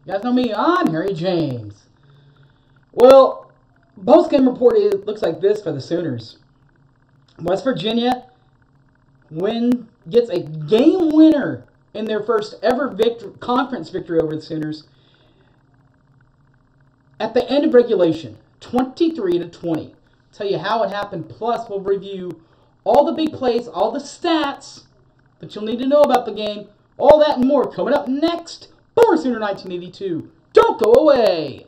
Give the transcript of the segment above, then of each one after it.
You guys know me, I'm Harry James. Well, post-game report looks like this for the Sooners. West Virginia gets a game winner in their first ever conference victory over the Sooners at the end of regulation, 23-20. Tell you how it happened, plus we'll review all the big plays, all the stats that you'll need to know about the game, all that and more coming up next. Boomer Sooner 1982. Don't go away.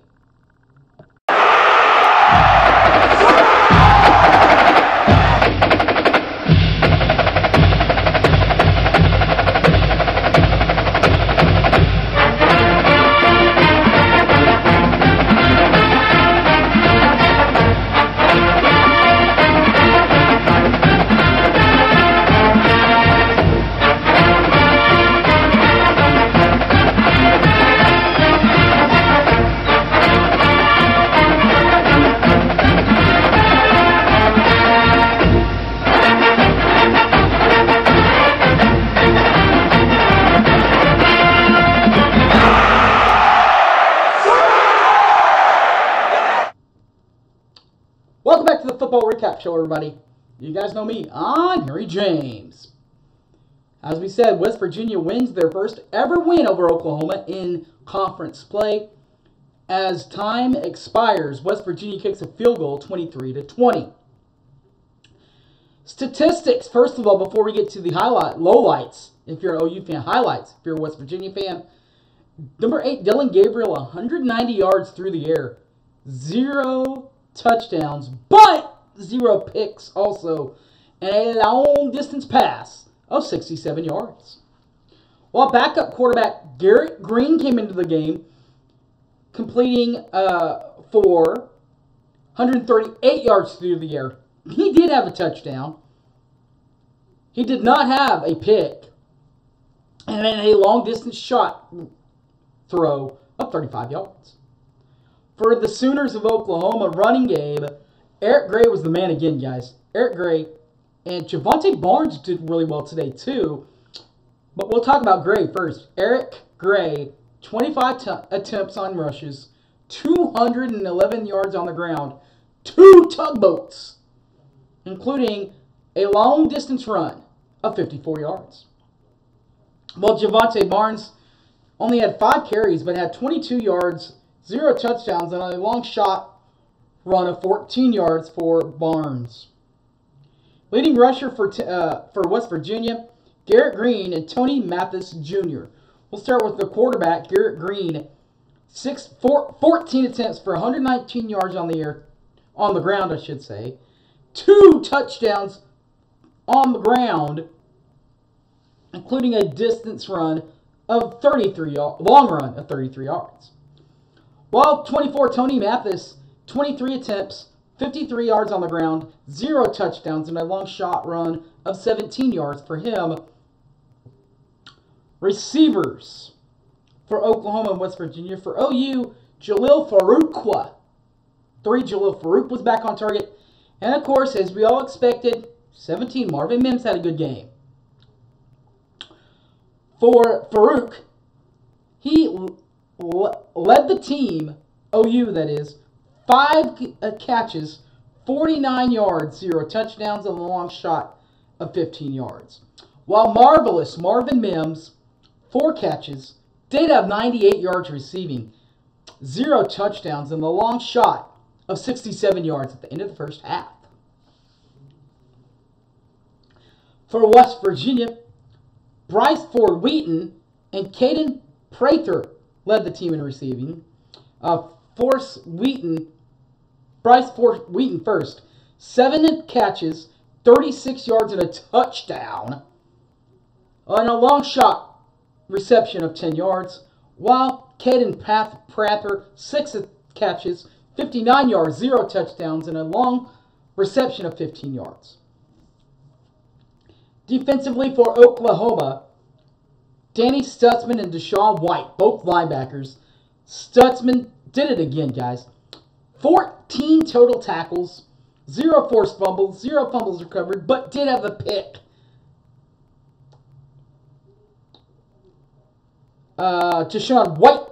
Welcome back to the Football Recap Show, everybody. You guys know me, I'm Harry James. As we said, West Virginia wins their first ever win over Oklahoma in conference play. As time expires, West Virginia kicks a field goal, 23-20. Statistics, first of all, before we get to the lowlights, if you're an OU fan, highlights, if you're a West Virginia fan. Number 8, Dillon Gabriel, 190 yards through the air. 0 touchdowns, but 0 picks also, and a long distance pass of 67 yards. While backup quarterback Garrett Green came into the game, completing for 138 yards through the air. He did have a touchdown. He did not have a pick, and then a long distance shot throw of 35 yards. For the Sooners of Oklahoma running game, Eric Gray was the man again, guys. Eric Gray and Javonte Barnes did really well today, too. But we'll talk about Gray first. Eric Gray, 25 attempts on rushes, 211 yards on the ground, 2 tugboats, including a long-distance run of 54 yards. Well, Javonte Barnes only had 5 carries, but had 22 yards, 0 touchdowns, and a long shot run of 14 yards for Barnes. Leading rusher for West Virginia, Garrett Green and Tony Mathis Jr. We'll start with the quarterback, Garrett Green. 14 attempts for 119 yards on the ground, I should say. 2 touchdowns on the ground, including a distance run of 33 long run of 33 yards. While 24, Tony Mathis, 23 attempts, 53 yards on the ground, 0 touchdowns, and a long shot run of 17 yards for him. Receivers for Oklahoma and West Virginia. For OU, Jalil Farouk. 3, Jalil Farouk was back on target. And, of course, as we all expected, 17, Marvin Mims had a good game. For Farouk, he led the team, OU that is, 5 catches, 49 yards, 0 touchdowns, and a long shot of 15 yards. While marvelous Marvin Mims, 4 catches, did have 98 yards receiving, 0 touchdowns, and a long shot of 67 yards at the end of the first half. For West Virginia, Bryce Ford Wheaton and Caden Prather led the team in receiving. Bryce Ford Wheaton first. 7 catches, 36 yards and a touchdown. And a long shot reception of 10 yards. While Caden Prather, 6 catches, 59 yards, 0 touchdowns, and a long reception of 15 yards. Defensively for Oklahoma, Danny Stutzman and Deshaun White, both linebackers. Stutzman did it again, guys. 14 total tackles, 0 forced fumbles, 0 fumbles recovered, but did have a pick. Deshaun White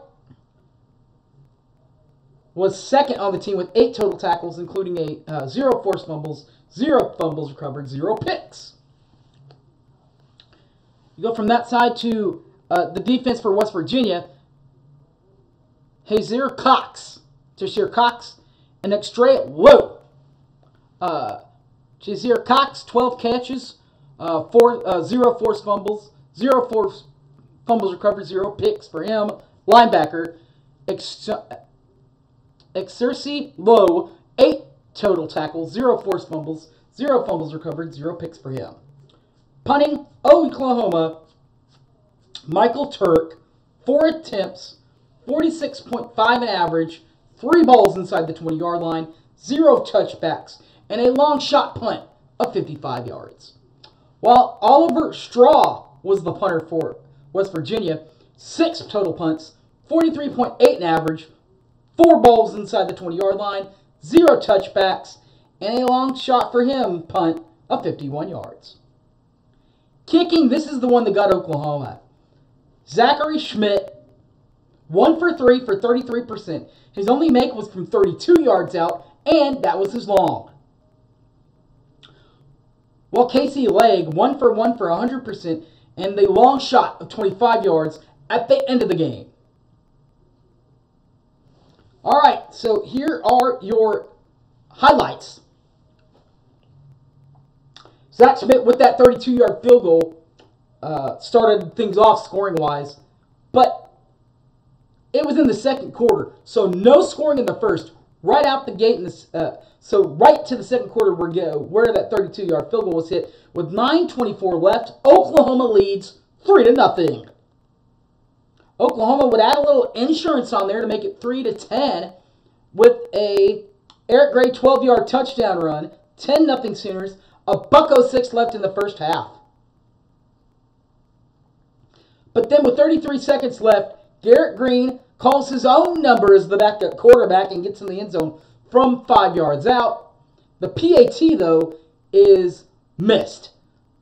was second on the team with 8 total tackles, including 0 forced fumbles, 0 fumbles recovered, 0 picks. You go from that side to the defense for West Virginia. Tashir Cox, and Extray Low. Tashir Cox, 12 catches, 0 forced fumbles, 0 forced fumbles recovered, 0 picks for him. Linebacker, Exercy Low, 8 total tackles, 0 forced fumbles, 0 fumbles recovered, 0 picks for him. Punting, Oklahoma, Michael Turk, 4 attempts, 46.5 an average, 3 balls inside the 20-yard line, 0 touchbacks, and a long shot punt of 55 yards. While Oliver Straw was the punter for West Virginia, 6 total punts, 43.8 an average, 4 balls inside the 20-yard line, 0 touchbacks, and a long shot for him punt of 51 yards. Kicking, this is the one that got Oklahoma. Zachary Schmidt, 1 for 3 for 33%. His only make was from 32 yards out, and that was his long. While Casey Legg, 1 for 1 for 100%, and the long shot of 25 yards at the end of the game. All right, so here are your highlights. Zach Schmidt with that 32-yard field goal started things off scoring-wise, but it was in the second quarter, so no scoring in the first. Right out the gate, so right to the second quarter we go, where that 32-yard field goal was hit. With 9:24 left, Oklahoma leads 3-0. Oklahoma would add a little insurance on there to make it 3-10 with a Eric Gray 12-yard touchdown run, 10-0 Sooners, a $1.06 left in the first half. But then with 33 seconds left, Garrett Green calls his own number as the backup quarterback and gets in the end zone from 5 yards out. The PAT, though, is missed.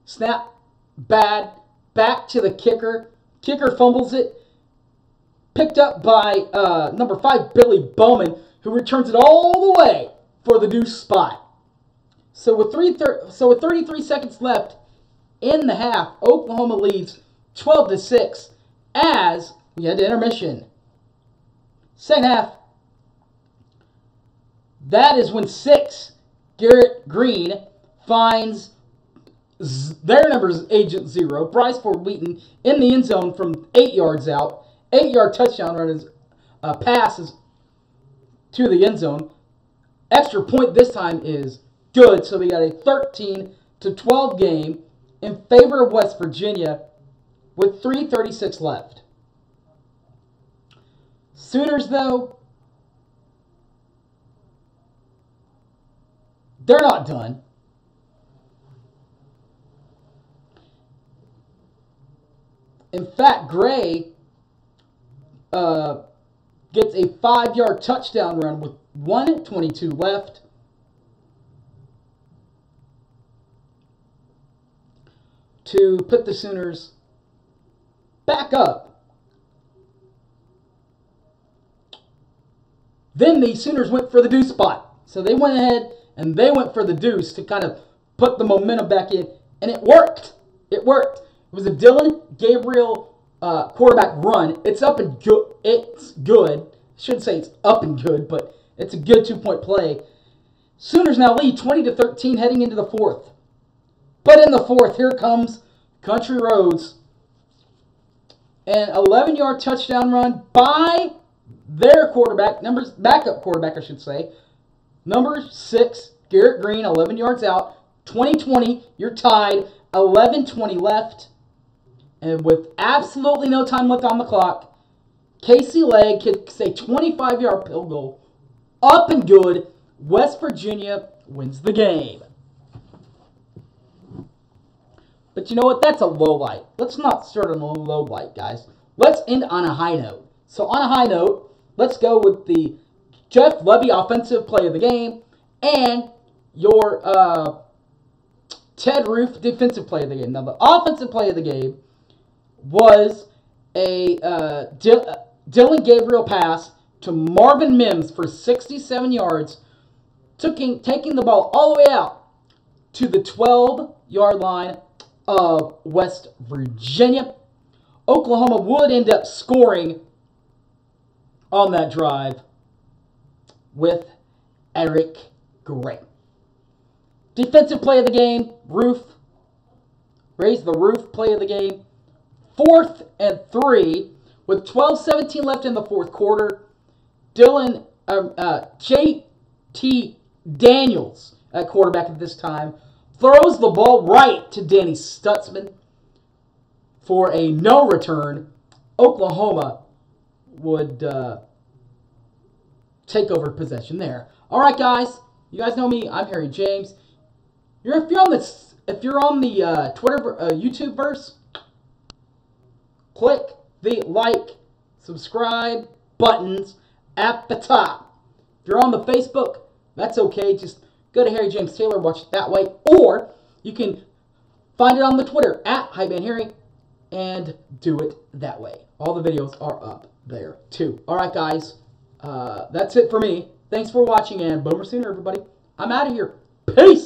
Snap, bad, back to the kicker. Kicker fumbles it. Picked up by number 5, Billy Bowman, who returns it all the way for the deuce spot. So with 33 seconds left in the half, Oklahoma leads 12-6 as we head to intermission. Second half, that is when 6, Garrett Green, finds their number's Agent 0, Bryce Ford Wheaton, in the end zone from 8 yards out. 8-yard touchdown run is passes to the end zone. Extra point this time is good, so we got a 13-12 game in favor of West Virginia with 3:36 left. Sooners, though, they're not done. In fact, Gray gets a 5-yard touchdown run with 1:22 left. To put the Sooners back up. Then the Sooners went for the deuce spot. So they went ahead and they went for the deuce to kind of put the momentum back in. And it worked. It worked. It was a Dylan Gabriel quarterback run. It's up and good. It's good. I shouldn't say it's up and good, but it's a good 2-point play. Sooners now lead 20-13 heading into the fourth. But in the fourth, here comes Country Roads. An 11-yard touchdown run by their quarterback, backup quarterback, I should say. Number 6, Garrett Green, 11 yards out. 20-20, you're tied. 11:20 left. And with absolutely no time left on the clock, Casey Legg kicks a 25-yard field goal. Up and good. West Virginia wins the game. But you know what? That's a low light. Let's not start on a low light, guys. Let's end on a high note. So on a high note, let's go with the Jeff Lebby offensive play of the game and your Ted Roof defensive play of the game. Now, the offensive play of the game was a Dylan Gabriel pass to Marvin Mims for 67 yards, taking the ball all the way out to the 12-yard line of West Virginia. Oklahoma would end up scoring on that drive with Eric Gray. Defensive play of the game, raise the roof play of the game. 4th and 3 with 12:17 left in the fourth quarter. J.T. Daniels at quarterback at this time throws the ball right to Danny Stutzman for a no return. Oklahoma would take over possession there. All right, guys. You guys know me. I'm Harry James. If you're on the Twitter, YouTube verse, click the like, subscribe buttons at the top. If you're on the Facebook, that's okay. Just go to Harry James Taylor, watch it that way, or you can find it on the Twitter at HighmanHarry and do it that way. All the videos are up there too. All right, guys. That's it for me. Thanks for watching, and Boomer Sooner, everybody. I'm out of here. Peace.